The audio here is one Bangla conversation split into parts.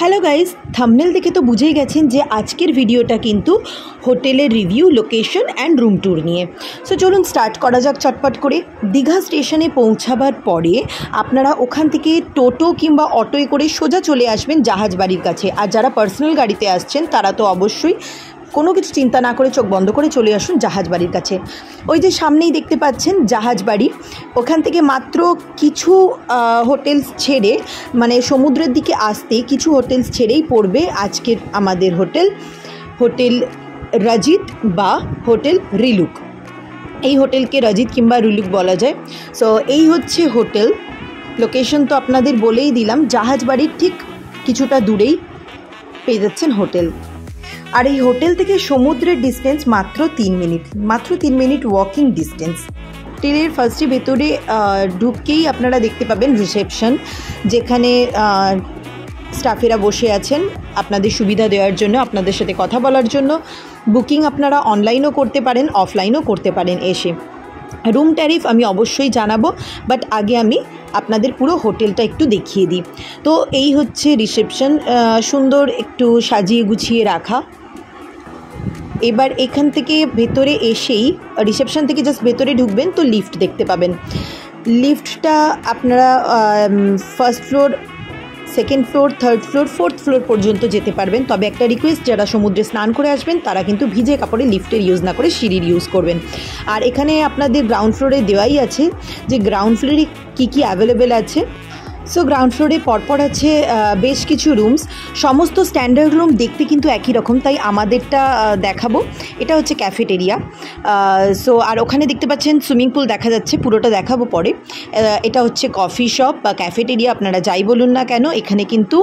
হ্যালো গাইস, থাম্বনেল দেখে তো বুঝেই গেছেন যে আজকের ভিডিওটা কিন্তু হোটেলের review, location and room tour নিয়ে। সো চলুন স্টার্ট করা যাক চটপট করে। দীঘা স্টেশনে পৌঁছাবার পরে আপনারা ওখান থেকে টোটো কিংবা অটোয় করে সোজা চলে আসবেন জাহাজবাড়ির কাছে। আর যারা পার্সোনাল গাড়িতে আসছেন তারা তো অবশ্যই কোনো কিছু চিন্তা না করে চোখ বন্ধ করে চলে আসুন জাহাজবাড়ির কাছে। ওই যে সামনেই দেখতে পাচ্ছেন জাহাজবাড়ি, ওখান থেকে মাত্র কিছু হোটেলস ছেড়ে, মানে সমুদ্রের দিকে আসতে কিছু হোটেলস ছেড়েই পড়বে আজকের আমাদের হোটেল রাজিত বা হোটেল রিলুক। এই হোটেলকে রাজিত কিংবা রিলুক বলা যায়। সো এই হচ্ছে হোটেল। লোকেশন তো আপনাদের বলেই দিলাম, জাহাজবাড়ির ঠিক কিছুটা দূরেই পেয়ে যাচ্ছেন হোটেল। আর এই হোটেল থেকে সমুদ্রের ডিস্টেন্স মাত্র 3 মিনিট ওয়াকিং ডিস্টেন্স। হোটেলের ফার্স্টে ভেতরে ঢুককেই আপনারা দেখতে পাবেন রিসেপশন, যেখানে স্টাফেরা বসে আছেন আপনাদের সুবিধা দেওয়ার জন্য, আপনাদের সাথে কথা বলার জন্য। বুকিং আপনারা অনলাইনও করতে পারেন, অফলাইনও করতে পারেন এসে। রুম ট্যারিফ আমি অবশ্যই জানাবো, বাট আগে আমি আপনাদের পুরো হোটেলটা একটু দেখিয়ে দিই। তো এই হচ্ছে রিসেপশন, সুন্দর একটু সাজিয়ে গুছিয়ে রাখা। এবার এখান থেকে ভেতরে এসেই রিসেপশন থেকে জাস্ট ভেতরে ঢুকবেন তো লিফট দেখতে পাবেন। লিফটটা আপনারা first floor, second floor, third floor, fourth floor পর্যন্ত যেতে পারবেন। তবে একটা রিকোয়েস্ট, যারা সমুদ্রে স্নান করে আসবেন তারা কিন্তু ভিজে কাপড়ে লিফটের ইউজ না করে সিঁড়ির ইউজ করবেন। আর এখানে আপনাদের গ্রাউন্ড ফ্লোরে দেওয়াই আছে যে গ্রাউন্ড ফ্লোরে কী কী অ্যাভেলেবেল আছে। সো গ্রাউন্ড ফ্লোরে পরপর আছে বেশ কিছু রুমস। সমস্ত স্ট্যান্ডার্ড রুম দেখতে কিন্তু একই রকম, তাই আমাদেরটা দেখাবো। এটা হচ্ছে ক্যাফেটেরিয়া। সো আর ওখানে দেখতে পাচ্ছেন সুইমিং পুল দেখা যাচ্ছে, পুরোটা দেখাবো পরে। এটা হচ্ছে কফি শপ বা ক্যাফেটেরিয়া, আপনারা যাই বলুন না কেন এখানে কিন্তু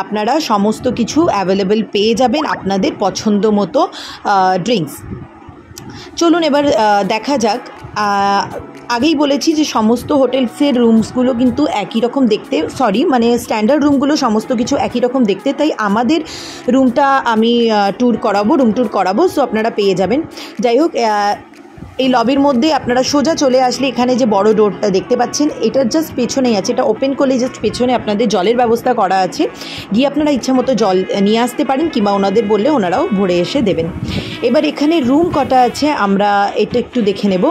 আপনারা সমস্ত কিছু অ্যাভেলেবেল পেয়ে যাবেন, আপনাদের পছন্দ মতো ড্রিঙ্কস। চলুন এবার দেখা যাক। আগেই বলেছি যে সমস্ত হোটেলসের রুমসগুলো কিন্তু একই রকম দেখতে, মানে স্ট্যান্ডার্ড রুমগুলো সমস্ত কিছু একই রকম দেখতে, তাই আমাদের রুমটা আমি রুম ট্যুর করাবো। সো আপনারা পেয়ে যাবেন। যাই হোক, এই লবির মধ্যে আপনারা সোজা চলে আসলে এখানে যে বড় ডোরটা দেখতে পাচ্ছেন, এটার জাস্ট পেছনেই আছে, এটা ওপেন করলে জাস্ট পেছনে আপনাদের জলের ব্যবস্থা করা আছে। গিয়ে আপনারা ইচ্ছা মতো জল নিয়ে আসতে পারেন কিংবা ওনাদের বললে ওনারাও ভরে এসে দেবেন। এবার এখানে রুম কটা আছে আমরা এটা একটু দেখে নেব।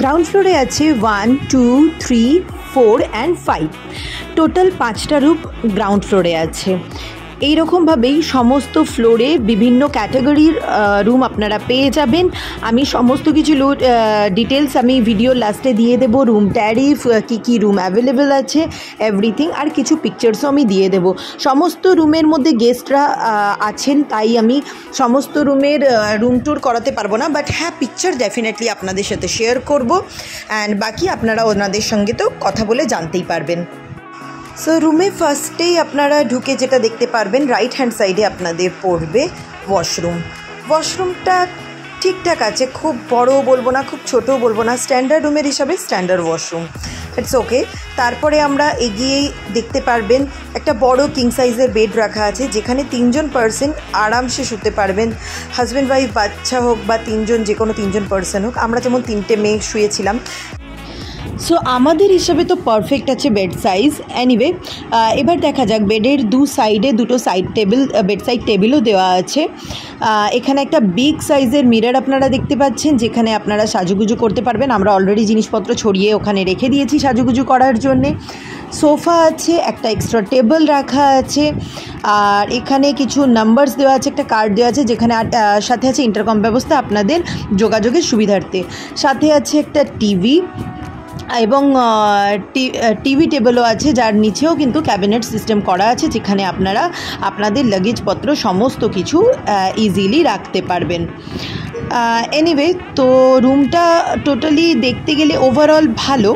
গ্রাউন্ড ফ্লোরে আছে 1, 2, 3, 4 অ্যান্ড 5। টোটাল 5টা রুম গ্রাউন্ড ফ্লোরে আছে। এইরকমভাবেই সমস্ত ফ্লোরে বিভিন্ন ক্যাটাগরির রুম আপনারা পেয়ে যাবেন। আমি সমস্ত কিছু ডিটেলস আমি ভিডিওর লাস্টে দিয়ে দেবো। রুম ট্যারিফ, কী রুম অ্যাভেলেবেল আছে, এভরিথিং, আর কিছু পিকচার্সও আমি দিয়ে দেবো। সমস্ত রুমের মধ্যে গেস্টরা আছেন, তাই আমি সমস্ত রুমের রুম ট্যুর করাতে পারবো না, বাট হ্যাঁ পিকচার ডেফিনেটলি আপনাদের সাথে শেয়ার করব। অ্যান্ড বাকি আপনারা ওনাদের সঙ্গে তো কথা বলে জানতেই পারবেন। সো রুমে ফার্স্টেই আপনারা ঢুকে যেটা দেখতে পারবেন, রাইট হ্যান্ড সাইডে আপনাদের পড়বে ওয়াশরুম। ওয়াশরুমটা ঠিকঠাক আছে, খুব বড়ও বলবো না, খুব ছোটও বলবো না, স্ট্যান্ডার্ড রুমের হিসাবে স্ট্যান্ডার্ড ওয়াশরুম, ইটস ওকে। তারপরে আমরা এগিয়েই দেখতে পারবেন একটা বড় কিং সাইজের বেড রাখা আছে, যেখানে 3জন পার্সন আরামসে শুতে পারবেন। হাজব্যান্ড ওয়াইফ, বাচ্চা হোক বা 3জন, যে কোনো 3জন পার্সন হোক। আমরা যেমন 3টে মেয়ে শুয়েছিলাম। সো আমাদের হিসাবে তো পারফেক্ট আছে বেড সাইজ। এনিওয়ে, এবার দেখা যাক। বেডের সাইডে দুটো বেডসাইড টেবিলও দেওয়া আছে। এখানে একটা বিগ সাইজের মিরর আপনারা দেখতে পাচ্ছেন, যেখানে আপনারা সাজুগুজু করতে পারবেন। আমরা অলরেডি জিনিসপত্র ছড়িয়ে ওখানে রেখে দিয়েছি সাজুগুজু করার জন্যে। সোফা আছে, একটা এক্সট্রা টেবিল রাখা আছে, আর এখানে কিছু নাম্বারস দেওয়া আছে, একটা কার্ড দেওয়া আছে, যেখানে সাথে আছে ইন্টারকম ব্যবস্থা আপনাদের যোগাযোগের সুবিধার্থে। সাথে আছে একটা টিভি এবং টিভি টেবিলও আছে, যার নিচেও কিন্তু ক্যাবিনেট সিস্টেম করা আছে, যেখানে আপনারা আপনাদের লাগেজপত্র সমস্ত কিছু ইজিলি রাখতে পারবেন। এনিওয়ে, তো রুমটা টোটালি দেখতে গেলে ওভারঅল ভালো,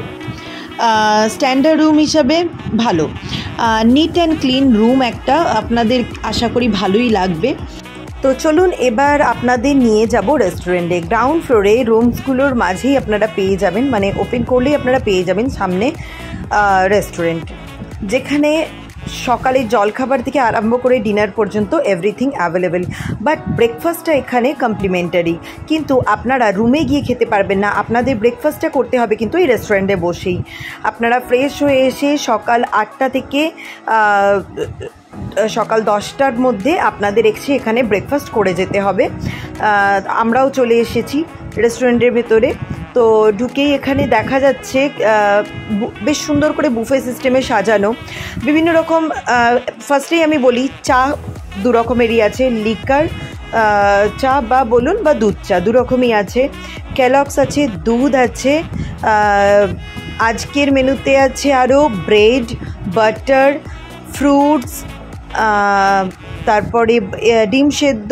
স্ট্যান্ডার্ড রুম হিসাবে ভালো, নিট অ্যান্ড ক্লিন রুম একটা, আপনাদের আশা করি ভালোই লাগবে। তো চলুন এবার আপনাদের নিয়ে যাব রেস্টুরেন্টে। গ্রাউন্ড ফ্লোরে রুমসগুলোর মাঝেই আপনারা পেয়ে যাবেন, মানে ওপেন করলেই আপনারা পেয়ে যাবেন সামনে রেস্টুরেন্ট, যেখানে সকালে জলখাবার থেকে আরম্ভ করে ডিনার পর্যন্ত এভরিথিং অ্যাভেলেবেল। বাট ব্রেকফাস্টটা এখানে কমপ্লিমেন্টারি, কিন্তু আপনারা রুমে গিয়ে খেতে পারবেন না, আপনাদের ব্রেকফাস্টটা করতে হবে কিন্তু এই রেস্টুরেন্টে বসেই। আপনারা ফ্রেশ হয়ে এসে সকাল 8টা থেকে সকাল 10টার মধ্যে আপনাদের এখানে ব্রেকফাস্ট করে যেতে হবে। আমরাও চলে এসেছি রেস্টুরেন্টের ভেতরে। তো ঢুকেই এখানে দেখা যাচ্ছে বেশ সুন্দর করে বুফে সিস্টেমে সাজানো, বিভিন্ন রকম। ফার্স্টেই আমি বলি, চা 2 রকমেরই আছে, লিকার চা বা বলুন বা দুধ চা 2 রকমই আছে। ক্যালগস আছে, দুধ আছে, আজকের মেনুতে আছে আরও ব্রেড, বাটার, ফ্রুটস, তারপরে ডিম সেদ্ধ,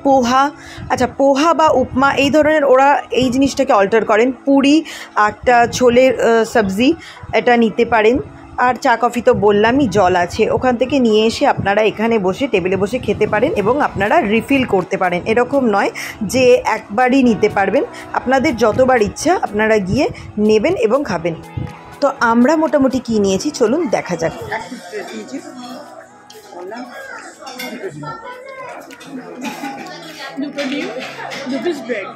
পোহা। আচ্ছা, পোহা বা উপমা এই ধরনের ওরা এই জিনিসটাকে অল্টার করেন। পুরি, একটা ছোলের সবজি, এটা নিতে পারেন। আর চা কফি তো বললামই, জল আছে, ওখান থেকে নিয়ে এসে আপনারা এখানে বসে টেবিলে বসে খেতে পারেন এবং আপনারা রিফিল করতে পারেন। এরকম নয় যে একবারই নিতে পারবেন, আপনাদের যতবার ইচ্ছা আপনারা গিয়ে নেবেন এবং খাবেন। তো আমরা মোটামুটি কী নিয়েছি চলুন দেখা যাক। দুটো ডিম, 2 পিস ব্রেড।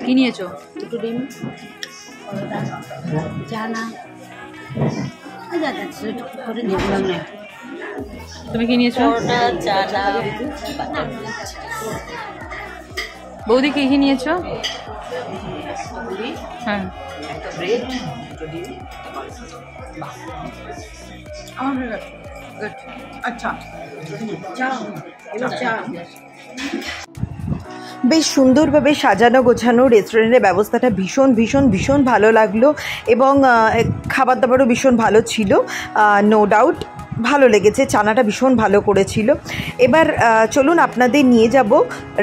কি নিয়েছো? দুটো ডিম, জানা তুমি কি নিয়েছো? বৌদি কি কি নিয়েছো? হ্যাঁ, আচ্ছা, বেশ সুন্দরভাবে সাজানো গোছানো রেস্টুরেন্টের ব্যবস্থাটা ভীষণ ভীষণ ভীষণ ভালো লাগলো এবং খাবার দাবারও ভীষণ ভালো ছিল, নো ডাউট ভালো লেগেছে। চানাটা ভীষণ ভালো করেছিল। এবার চলুন আপনাদের নিয়ে যাব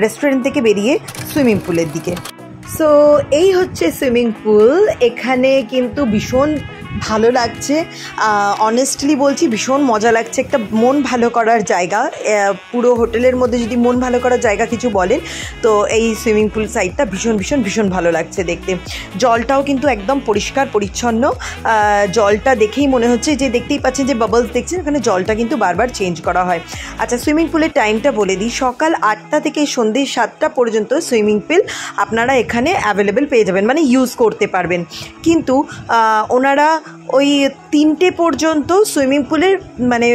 রেস্টুরেন্ট থেকে বেরিয়ে সুইমিং পুলের দিকে। সো এই হচ্ছে সুইমিং পুল। এখানে কিন্তু ভীষণ ভালো লাগছে, অনেস্টলি বলছি ভীষণ মজা লাগছে। একটা মন ভালো করার জায়গা, পুরো হোটেলের মধ্যে যদি মন ভালো করার জায়গা কিছু বলেন তো এই সুইমিং পুল সাইডটা ভীষণ ভীষণ ভীষণ ভালো লাগছে দেখতে। জলটাও কিন্তু একদম পরিষ্কার পরিচ্ছন্ন, জলটা দেখেই মনে হচ্ছে যে, দেখতেই পাচ্ছেন যে বাবলস দেখছেন, এখানে জলটা কিন্তু বারবার চেঞ্জ করা হয়। আচ্ছা, সুইমিং পুলের টাইমটা বলে দিই, সকাল 8টা থেকে সন্ধ্যে 7টা পর্যন্ত সুইমিং পুল আপনারা এখানে অ্যাভেলেবেল পেয়ে যাবেন, মানে ইউজ করতে পারবেন। কিন্তু ওনারা ওই 3টে পর্যন্ত সুইমিং পুলের মানে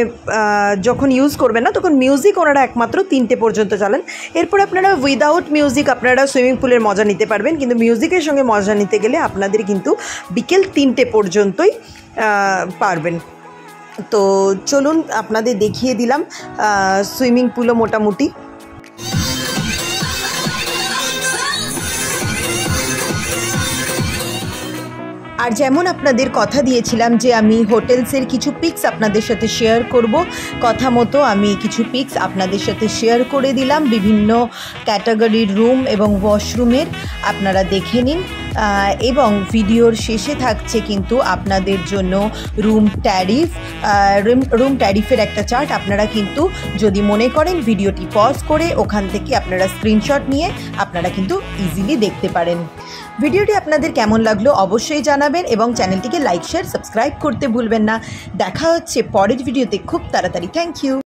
যখন ইউজ করবেন না তখন মিউজিক ওনারা একমাত্র 3টে পর্যন্ত চালান। এরপর আপনারা উইদাউট মিউজিক আপনারা সুইমিং পুলের মজা নিতে পারবেন, কিন্তু মিউজিকের সঙ্গে মজা নিতে গেলে আপনাদের কিন্তু বিকেল 3টে পর্যন্তই পারবেন। তো চলুন আপনাদের দেখিয়ে দিলাম সুইমিং পুলও মোটামুটি। আর যেমন আপনাদের কথা দিয়েছিলাম যে আমি হোটেলসের কিছু পিকস আপনাদের সাথে শেয়ার করব, কথা মতো আমি কিছু পিকস আপনাদের সাথে শেয়ার করে দিলাম। বিভিন্ন ক্যাটাগরির রুম এবং ওয়াশরুমের আপনারা দেখে নিন, এবং ভিডিওর শেষে থাকছে কিন্তু আপনাদের জন্য রুম ট্যারিফের একটা চার্ট। আপনারা কিন্তু যদি মনে করেন ভিডিওটি পজ করে ওখান থেকে আপনারা স্ক্রিনশট নিয়ে আপনারা কিন্তু ইজিলি দেখতে পারেন। ভিডিওটি আপনাদের কেমন লাগলো অবশ্যই জানাবেন এবং চ্যানেলটিকে লাইক, শেয়ার, সাবস্ক্রাইব করতে ভুলবেন না। দেখা হচ্ছে পরের ভিডিওতে খুব তাড়াতাড়ি। Thank you.